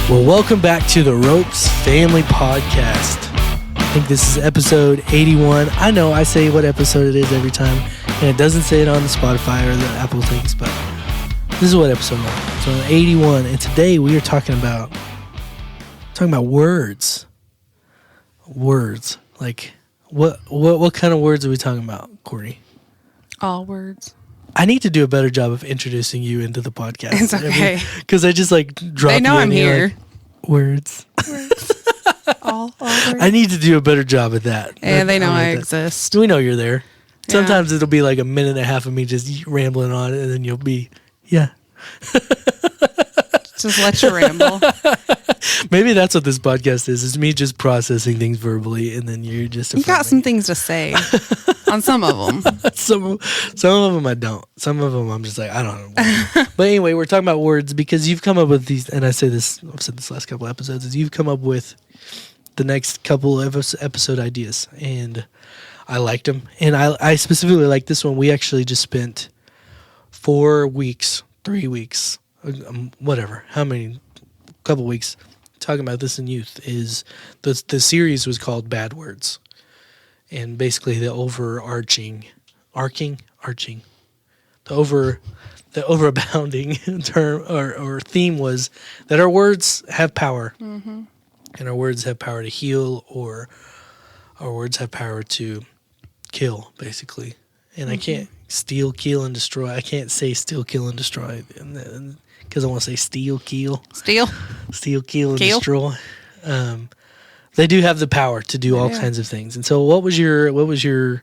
Well, welcome back to the Ropes Family Podcast. I think this is episode 81. I know I say what episode it is every time, and it doesn't say it on the Spotify or the Apple things, but this is what episode one. So 81, and today we are talking about words. Words. Like, what kind of words are we talking about, Courtney? All words. I need to do a better job of introducing you into the podcast. It's okay. Because I just like drop They know you I'm in here. Like, words. All words. I need to do a better job at that. And they know I exist. We know you're there. Yeah. Sometimes it'll be like a minute and a half of me just rambling on, and then you'll be, yeah. Just let you ramble. Maybe that's what this podcast is. It's me just processing things verbally, and then you're just You got some things to say on some of them. some of them I don't. Some of them I'm just like, I don't know. But anyway, we're talking about words because you've come up with these, and I've said this last couple episodes, is you've come up with the next couple of episode ideas, and I liked them. And I specifically like this one. We actually just spent 3 weeks, whatever, couple weeks talking about this in youth. Is the series was called Bad Words, and basically the overarching the overabounding term or theme was that our words have power, and our words have power to heal, or our words have power to kill, basically. And I can't steal, kill, and destroy. I can't say steal, kill, and destroy, because I want to say steal, kill, kill, and destroy. They do have the power to do all kinds of things. And so, what was your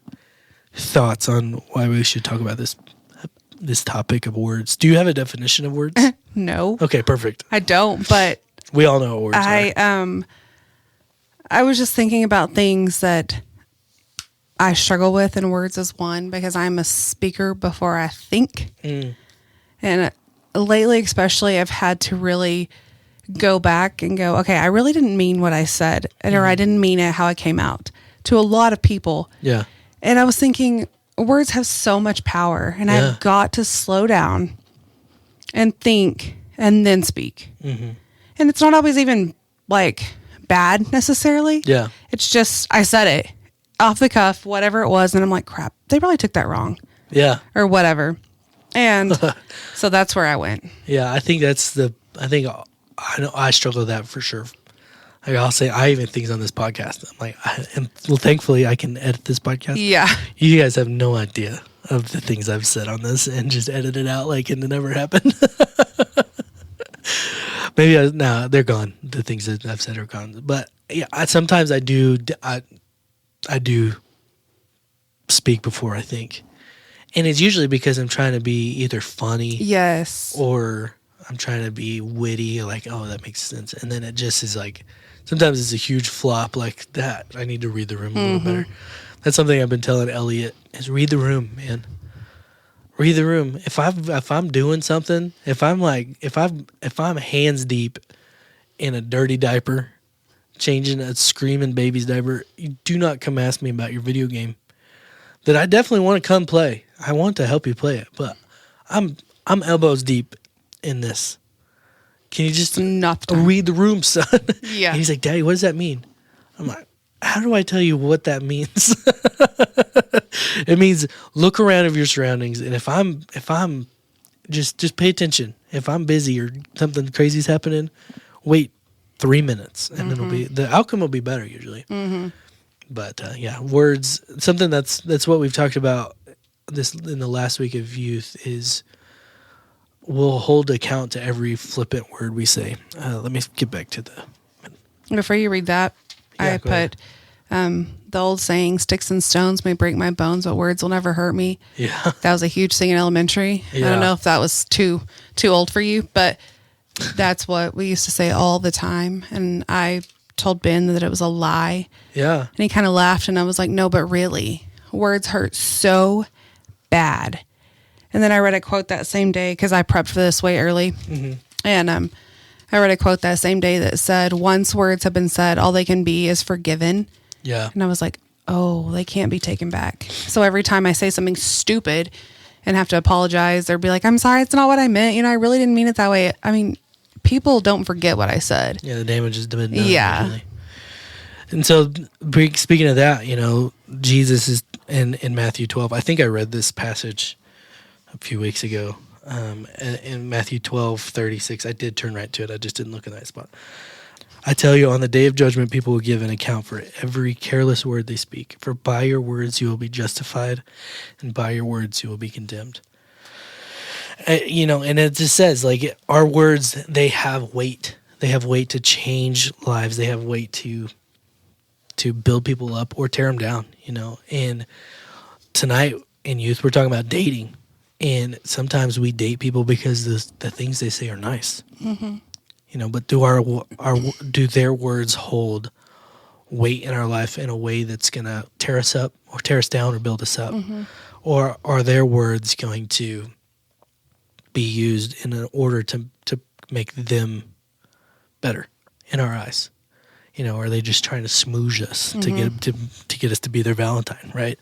thoughts on why we should talk about this topic of words? Do you have a definition of words? No. Okay, perfect. I don't, but We all know what words are. I was just thinking about things that I struggle with, and words is one, because I'm a speaker before I think. And lately, especially, I've had to really go back and go, okay, I really didn't mean what I said, or I didn't mean it how it came out to a lot of people. Yeah. And I was thinking, words have so much power, and I've got to slow down and think and then speak. And it's not always even like bad necessarily. Yeah. It's just, I said it off the cuff, whatever it was. And I'm like, crap, they probably took that wrong. Yeah. Or whatever. And so that's where I went. Yeah, I think I know I struggle with that for sure. Like I'll say, I even things on this podcast. I'm like, thankfully I can edit this podcast. Yeah. You guys have no idea of the things I've said on this and just edit it out like it never happened. Maybe they're gone. The things that I've said are gone. But yeah, sometimes I do speak before I think. And it's usually because I'm trying to be either funny. Yes. Or I'm trying to be witty, like, oh, that makes sense. And then it just is like, sometimes it's a huge flop like that. I need to read the room a little better. That's something I've been telling Elliot is read the room, man. Read the room. If I'm doing something, if I'm hands deep in a dirty diaper, changing a screaming baby's diaper, you do not come ask me about your video game. That I definitely want to come play. I want to help you play it, but I'm elbows deep in this. Can you just read the room, son? Yeah. And he's like, Daddy, what does that mean? I'm like, how do I tell you what that means? It means look around of your surroundings, and if I'm just pay attention. If I'm busy or something crazy's happening, wait 3 minutes, and it'll be the outcome will be better usually. But yeah, words. Something that's what we've talked about this in the last week of youth is we'll hold account to every flippant word we say. Let me get back to the. Before you read that, I put the old saying, "Sticks and stones may break my bones, but words will never hurt me." Yeah, that was a huge thing in elementary. Yeah. I don't know if that was too old for you, but that's what we used to say all the time. And I told Ben that it was a lie. Yeah. And he kind of laughed, and I was like, no, but really, words hurt so bad. And then I read a quote that same day, because I prepped for this way early. And I read a quote that same day that said, once words have been said, all they can be is forgiven. Yeah. And I was like, oh, they can't be taken back. So every time I say something stupid and have to apologize or be like, I'm sorry, it's not what I meant. I really didn't mean it that way. I mean, people don't forget what I said. Yeah, the damage has been done. Yeah. Usually. And so, speaking of that, Jesus is in Matthew 12. I think I read this passage a few weeks ago. In Matthew 12:36, I did turn right to it. I just didn't look in that spot. I tell you, on the day of judgment, people will give an account for every careless word they speak. For by your words you will be justified, and by your words you will be condemned. And it just says, like, our words, they have weight. They have weight to change lives. They have weight to build people up or tear them down, And tonight in youth, we're talking about dating. And sometimes we date people because the things they say are nice. Mm-hmm. But do their words hold weight in our life in a way that's going to tear us up or tear us down or build us up? Mm-hmm. Or are their words going to be used in an order to make them better in our eyes? Are they just trying to smooge us mm-hmm. to get us to be their Valentine, right?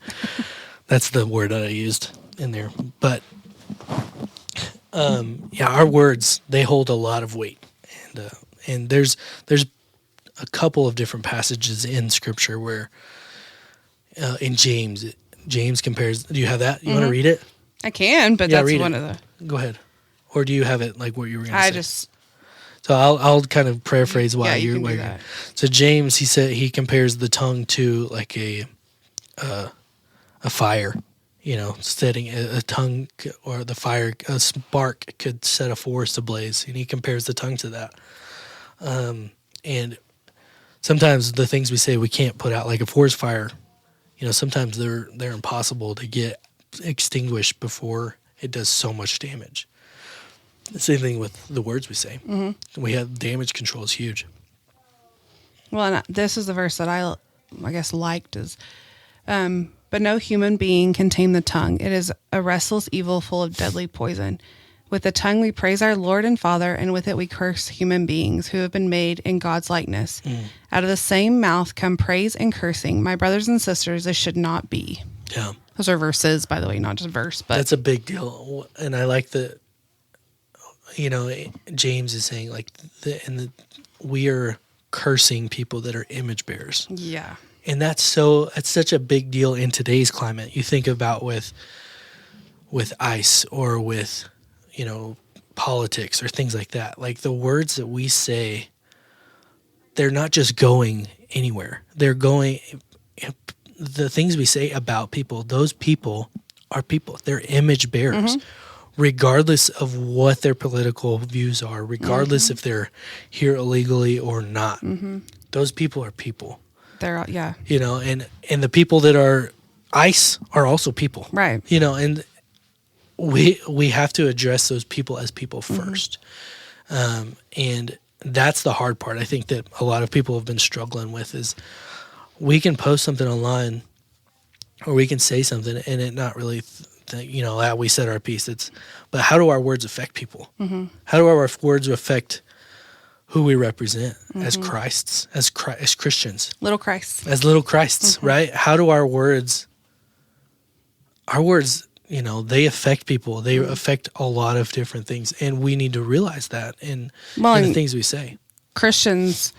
That's the word that I used in there. But our words, they hold a lot of weight. And there's a couple of different passages in Scripture where in James compares. Do you have that? You want to read it? I can, but that's one it. of the. Go ahead. Or do you have it like what you were going to say? So I'll kind of paraphrase why you're. Do that. So James, he compares the tongue to like a fire. Setting a tongue or the fire, a spark could set a forest ablaze, and he compares the tongue to that. And sometimes the things we say we can't put out, like a forest fire, sometimes they're impossible to get extinguished before it does so much damage. The same thing with the words we say. Mm-hmm. We have damage control is huge. Well, and this is the verse that I guess liked is, but no human being can tame the tongue. It is a restless evil full of deadly poison. With the tongue we praise our Lord and Father, and with it we curse human beings who have been made in God's likeness. Out of the same mouth come praise and cursing. My brothers and sisters, this should not be. Yeah. Those are verses, by the way, not just verse. But that's a big deal. And I like that, James is saying, like, we are cursing people that are image bearers. Yeah. And that's such a big deal in today's climate. You think about with ICE or with, politics or things like that. Like the words that we say, they're not just going anywhere. They're going, the things we say about people, those people are people. They're image bearers. Mm-hmm. Regardless of what their political views are, regardless if they're here illegally or not. Mm-hmm. Those people are people. They're, yeah. And the people that are ICE are also people. Right. And we have to address those people as people first. And that's the hard part. I think that a lot of people have been struggling with is we can post something online or we can say something and it not really, that we said our piece. But how do our words affect people? Mm-hmm. How do our words affect who we represent as Christs, as Christians? Little Christs. As little Christs, right? How do our words, they affect people. They affect a lot of different things. And we need to realize that in the things we say. Christians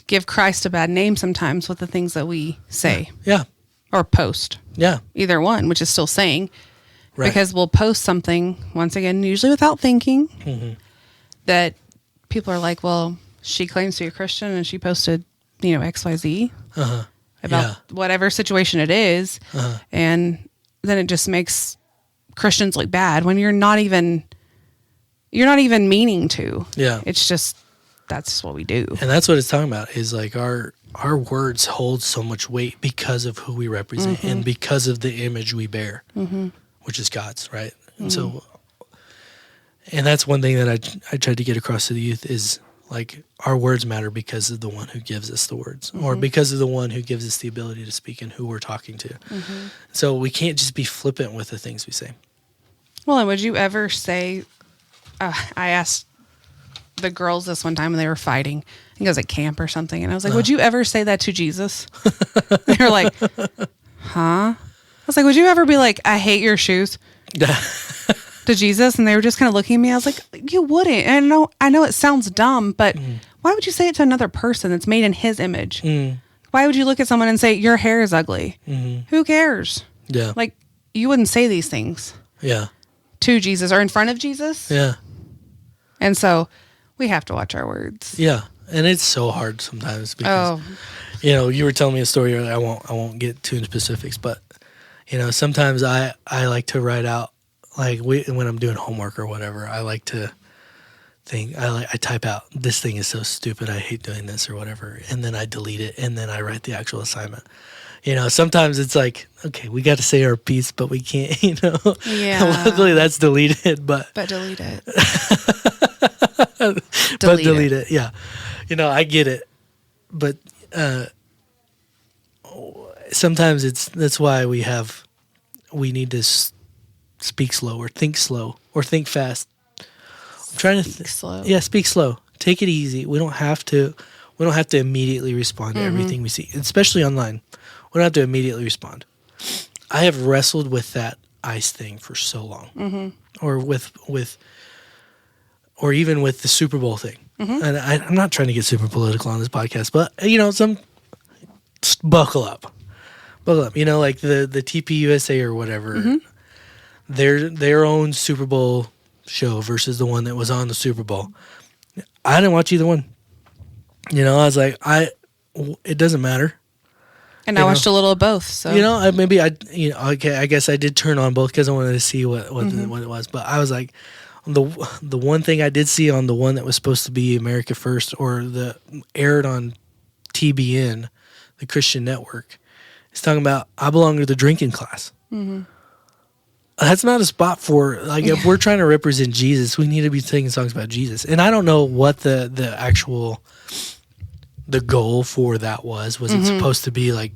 give Christ a bad name sometimes with the things that we say. Yeah. Or post. Yeah. Either one, which is still saying. Right. Because we'll post something, once again, usually without thinking, that people are like, well, she claims to be a Christian and she posted, XYZ about whatever situation it is. And then it just makes Christians look bad when you're not even meaning to. Yeah. It's just, that's what we do. And that's what it's talking about is like our words hold so much weight because of who we represent and because of the image we bear, which is God's, right? And so, and that's one thing that I tried to get across to the youth is like our words matter because of the one who gives us the words or because of the one who gives us the ability to speak and who we're talking to. So we can't just be flippant with the things we say. Well, and would you ever say, I asked the girls this one time when they were fighting, I think it was at camp or something. And I was like, would you ever say that to Jesus? They were like, huh? I was like, would you ever be like, I hate your shoes? to Jesus, and they were just kind of looking at me. I was like, you wouldn't. And I know it sounds dumb, but why would you say it to another person that's made in his image? Why would you look at someone and say, your hair is ugly? Who cares? Yeah. Like, you wouldn't say these things. Yeah. To Jesus or in front of Jesus. Yeah. And so we have to watch our words. Yeah. And it's so hard sometimes because, you were telling me a story earlier. I won't get too into specifics, but, sometimes I like to write out, like when I'm doing homework or whatever, I like to think, I type out, this thing is so stupid, I hate doing this or whatever. And then I delete it and then I write the actual assignment. Sometimes it's like, okay, we got to say our piece, but we can't, Yeah. Luckily that's deleted, but delete it. delete it. Yeah. I get it. But sometimes that's why we need to speak slow or think fast. I'm trying to speak slow. Yeah, speak slow. Take it easy. We don't have to immediately respond to everything we see, especially online. We don't have to immediately respond. I have wrestled with that ICE thing for so long, or or even with the Super Bowl thing. And I'm not trying to get super political on this podcast, but buckle up. Like the TPUSA or whatever, their own Super Bowl show versus the one that was on the Super Bowl. I didn't watch either one. I was like, it doesn't matter. And I watched a little of both. So I guess I did turn on both because I wanted to see what it was. But I was like, the one thing I did see on the one that was supposed to be America First or the aired on TBN, the Christian network, is talking about I belong to the drinking class. That's not a spot for if we're trying to represent Jesus, we need to be singing songs about Jesus. And I don't know what the actual goal for that was. Was it supposed to be like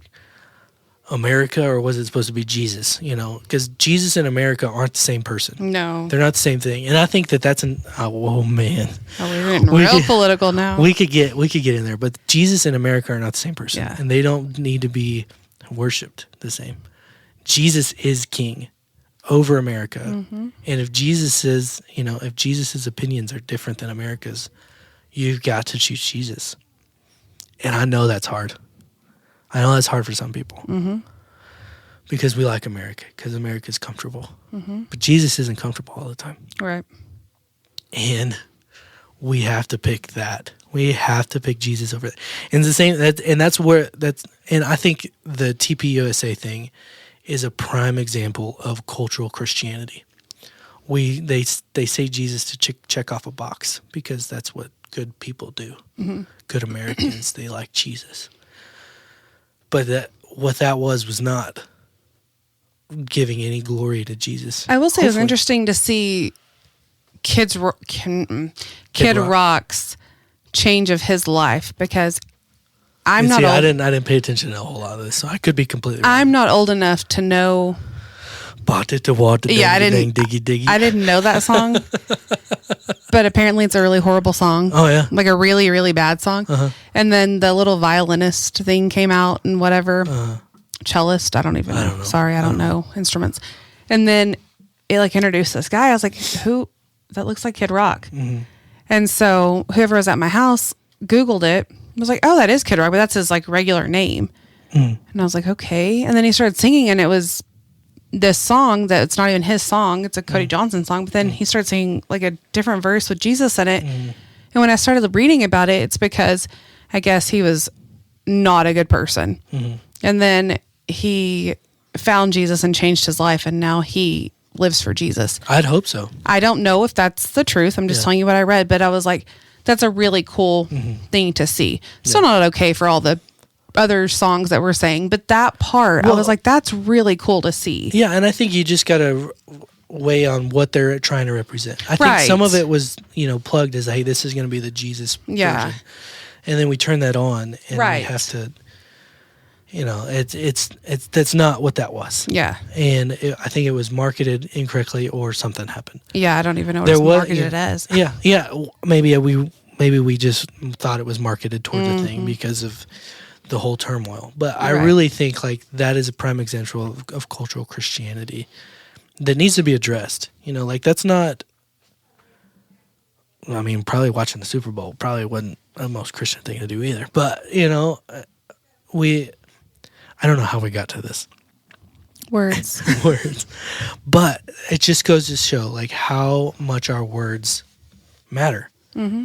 America or was it supposed to be Jesus? Because Jesus and America aren't the same person. No, they're not the same thing. And I think that's man. We're getting real political now. We could get in there, but Jesus and America are not the same person, Yeah. and they don't need to be worshipped the same. Jesus is king over America, and if Jesus's opinions are different than America's, you've got to choose Jesus. And I know that's hard. I know that's hard for some people because we like America, because America's comfortable. But Jesus isn't comfortable all the time. Right. And we have to pick that. We have to pick Jesus over it. And the same, and I think the TPUSA thing is a prime example of cultural Christianity. They say Jesus to check off a box because that's what good people do. Good Americans, they like Jesus. But what that was not giving any glory to Jesus. I will say it was interesting to see Kid Rock's change of his life because I'm not old. I didn't pay attention to a whole lot of this, so I could be completely wrong. I'm not old enough to know. Yeah, I didn't. Diggy. I didn't know that song, but apparently it's a really horrible song. Oh yeah, like a really really bad song. And then the little violinist thing came out and whatever, cellist. I don't know. Sorry, I don't know instruments. And then it introduced this guy. I was like, who? That looks like Kid Rock. And so whoever was at my house Googled it. Was like, oh, that is Kid Rock, but that's his regular name. And I was like, okay. And then he started singing, and it was this song that it's not even his song. It's a Cody Johnson song. But then he started singing a different verse with Jesus in it. And when I started reading about it, it's because I guess he was not a good person. And then he found Jesus and changed his life, and now he lives for Jesus. I'd hope so. I don't know if that's the truth. I'm just telling you what I read, but I was like, that's a really cool thing to see. Still not okay for all the other songs that we're saying, but that part, I was like, that's really cool to see. Yeah, and I think you just got to weigh on what they're trying to represent. I think some of it was, plugged as, hey, this is going to be the Jesus version. And then we turn that on, and we have to, that's not what that was. Yeah. And I think it was marketed incorrectly or something happened. Yeah, I don't even know what it's marketed as. Yeah. Maybe we just thought it was marketed towards a thing because of the whole turmoil. But I really think that is a prime example of cultural Christianity. that needs to be addressed. Like that's not. I mean, probably watching the Super Bowl probably wasn't the most Christian thing to do either. But I don't know how we got to this. Words. Words. But it just goes to show like how much our words matter,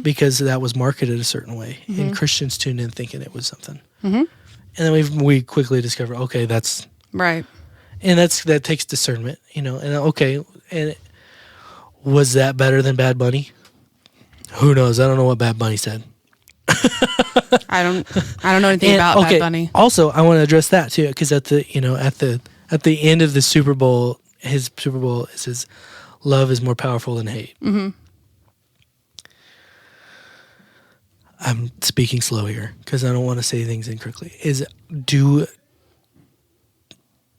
because that was marketed a certain way, and Christians tuned in thinking it was something. And then we quickly discover, okay, that's right. And that takes discernment, and okay, and was that better than Bad Bunny? Who knows? I don't know what Bad Bunny said. I don't know anything about Bad Bunny. Also, I want to address that too, because at the end of the Super Bowl, his Super Bowl, it says, "Love is more powerful than hate." I'm speaking slow here because I don't want to say things incorrectly. Do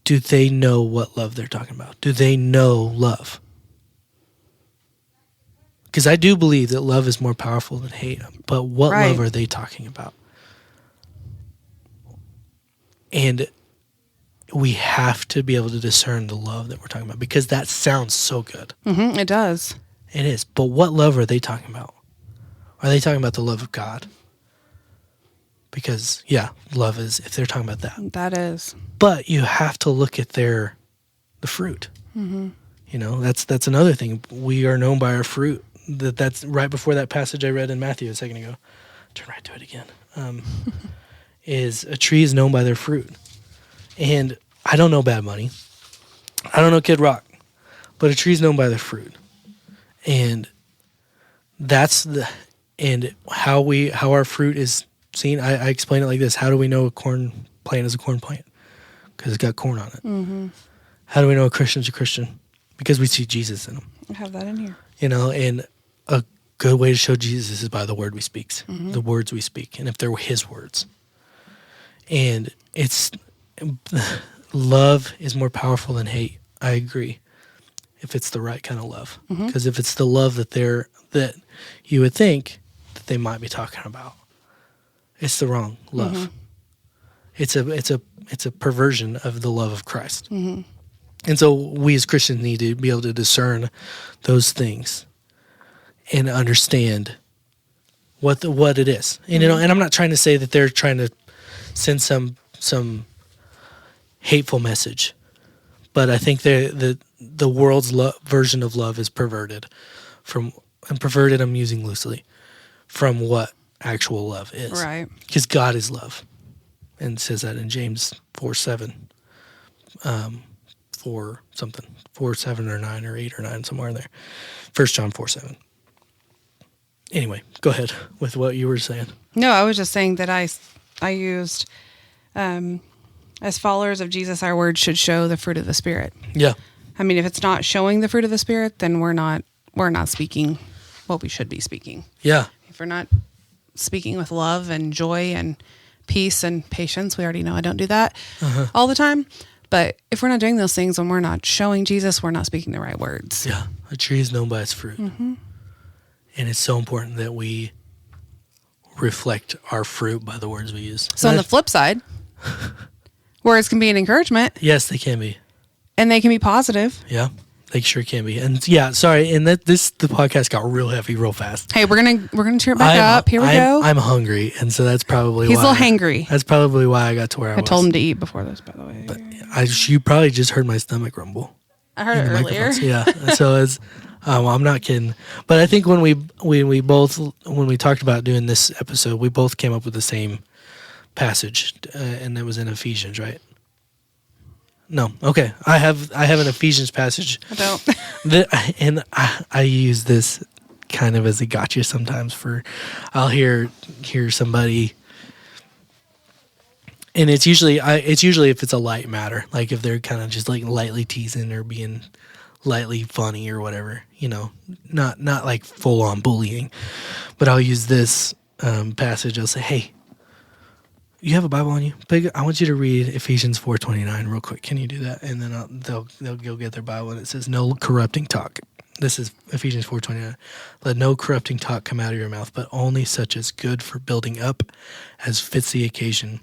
they know what love they're talking about? Do they know love? Because I do believe that love is more powerful than hate. But what love are they talking about? And we have to be able to discern the love that we're talking about, because that sounds so good. It does. It is. But what love are they talking about? Are they talking about the love of God? Because, love is, if they're talking about that. That is. But you have to look at the fruit. That's another thing. We are known by our fruit. That's right before that passage I read in Matthew a second ago. Turn right to it again. Is a tree is known by their fruit. And I don't know Bad Bunny. I don't know Kid Rock. But a tree is known by their fruit. And how our fruit is seen. I explain it like this. How do we know a corn plant is a corn plant? Because it's got corn on it. How do we know a Christian's a Christian? Because we see Jesus in them. I have that in here. And a good way to show Jesus is by the word we speak, the words we speak, and if they're his words. And it's love is more powerful than hate. I agree. If it's the right kind of love, because if it's the love that you would think that they might be talking about, it's the wrong love. It's a perversion of the love of Christ. And so we as Christians need to be able to discern those things and understand what it is. And, and I'm not trying to say that they're trying to send some hateful message, but I think the world's version of love is perverted I'm using loosely, from what actual love is. Right. Because God is love. And it says that in James 4:7. 4:7 or 9 or 8 or 9, somewhere in there. 1 John 4:7. Anyway, go ahead with what you were saying. No, I was just saying that I used, as followers of Jesus, our words should show the fruit of the Spirit. Yeah. I mean, if it's not showing the fruit of the Spirit, then we're not speaking what we should be speaking. Yeah. If we're not speaking with love and joy and peace and patience, we already know I don't do that all the time. But if we're not doing those things and we're not showing Jesus, we're not speaking the right words. Yeah. A tree is known by its fruit. And it's so important that we reflect our fruit by the words we use. So on the flip side, words can be an encouragement. Yes, they can be. And they can be positive. Yeah, they sure can be. And sorry, and the podcast got real heavy real fast. Hey, we're gonna tear it back up. Here we go. I'm hungry, and so that's probably He's why. a little hangry. That's probably why I got to where I was. I told him to eat before this, by the way. But you probably just heard my stomach rumble. I heard it earlier. Yeah, so it's. I'm not kidding, but I think when we talked about doing this episode, we both came up with the same passage, and it was in Ephesians, right? No, okay. I have an Ephesians passage. I don't. And I use this kind of as a gotcha sometimes. I'll hear somebody, and it's usually if it's a light matter, like if they're kind of just like lightly teasing or being lightly funny or whatever, not like full on bullying. But I'll use this passage. I'll say, hey, you have a Bible on you? I want you to read Ephesians 4:29 real quick. Can you do that? And then they'll go get their Bible, and it says, no corrupting talk. This is Ephesians 4:29. Let no corrupting talk come out of your mouth, but only such as good for building up as fits the occasion,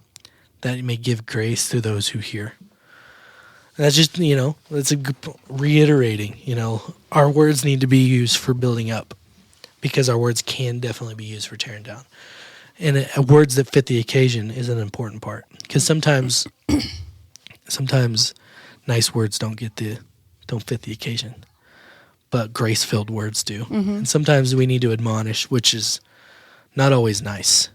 that it may give grace to those who hear. That's just, that's a good reiterating, our words need to be used for building up because our words can definitely be used for tearing down. And words that fit the occasion is an important part because sometimes nice words don't fit the occasion, but grace-filled words do. Mm-hmm. And sometimes we need to admonish, which is not always nice,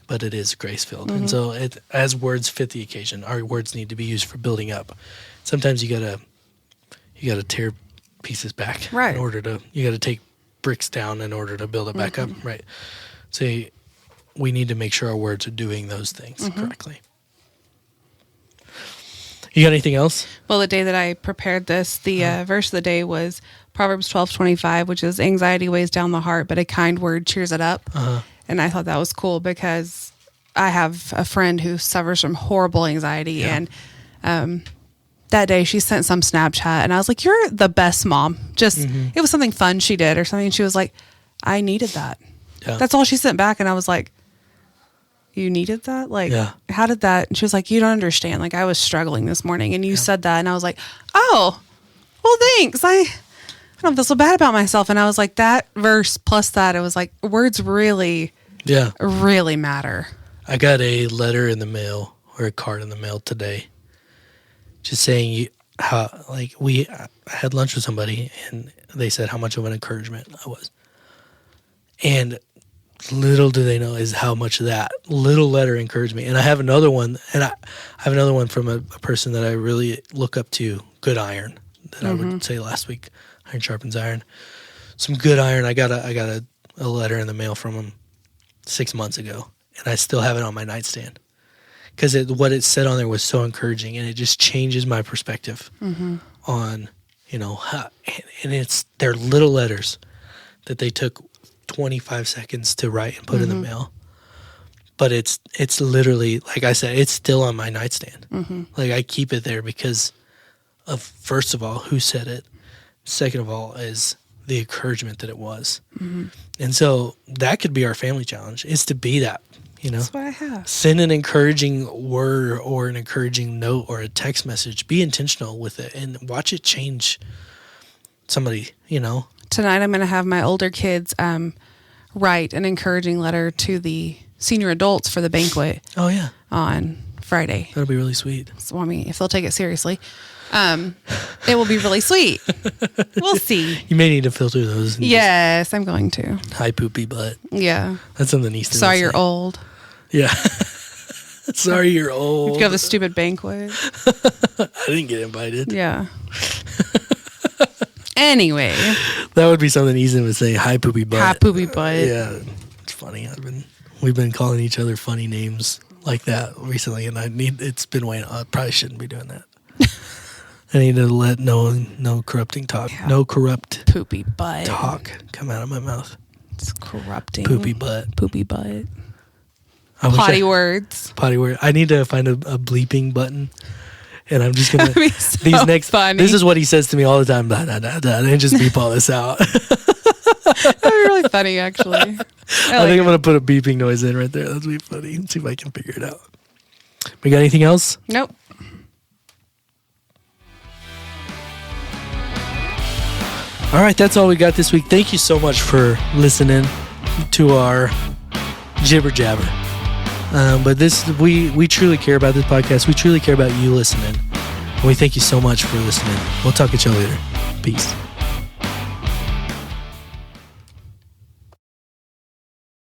but it is grace-filled. Mm-hmm. And so as words fit the occasion, our words need to be used for building up. Sometimes you gotta tear pieces back, right? You gotta take bricks down in order to build it back up, right? So we need to make sure our words are doing those things correctly. You got anything else? Well, the day that I prepared this, the verse of the day was Proverbs 12:25, which is anxiety weighs down the heart, but a kind word cheers it up. And I thought that was cool because I have a friend who suffers from horrible anxiety, and that day she sent some Snapchat, and I was like, "You're the best mom." Just it was something fun she did or something. She was like, "I needed that." Yeah. That's all she sent back, and I was like, "You needed that? Like, how did that?" And she was like, "You don't understand. Like, I was struggling this morning, and you said that," and I was like, "Oh, well, thanks. I don't feel so bad about myself." And I was like, that verse plus that, it was like words really, really matter. I got a letter in the mail or a card in the mail today, just saying how I had lunch with somebody, and they said how much of an encouragement I was, and little do they know is how much that little letter encouraged me. And I have another one, from a person that I really look up to, Good Iron, that I would say last week, iron sharpens iron. Some good iron. I got a letter in the mail from him 6 months ago, and I still have it on my nightstand because what it said on there was so encouraging, and it just changes my perspective on, how, and they're little letters that they took 25 seconds to write and put in the mail. But it's literally, like I said, it's still on my nightstand. Like I keep it there because of, first of all, who said it. Second of all, is the encouragement that it was. And so that could be our family challenge, is to be that, That's what I have. Send an encouraging word or an encouraging note or a text message. Be intentional with it and watch it change somebody, Tonight I'm going to have my older kids write an encouraging letter to the senior adults for the banquet. Oh, yeah. On Friday. That'll be really sweet. So, I mean, if they'll take it seriously, it will be really sweet. We'll see. You may need to filter those. Yes, I'm going to. Hi, poopy butt. Yeah. That's something Easton Sorry you're old. Yeah. Sorry you're old. You have a stupid banquet. I didn't get invited. Yeah. Anyway. That would be something Easton would say. Hi, poopy butt. Hi, poopy butt. Yeah. It's funny. We've been calling each other funny names like that recently, and it's been way. I probably shouldn't be doing that. I need to let no corrupting talk, no corrupt poopy butt talk come out of my mouth. It's corrupting. Poopy butt. Poopy butt. Potty words. Potty word. I need to find a bleeping button, and I'm just gonna funny. This is what he says to me all the time. Da, da, da, da, and just beep all this out. That'd be really funny, actually. I think I'm gonna put a beeping noise in right there. That'd be funny. Let's see if I can figure it out. We got anything else? Nope. All right, that's all we got this week. Thank you so much for listening to our jibber jabber. But we truly care about this podcast. We truly care about you listening. And we thank you so much for listening. We'll talk to you later. Peace.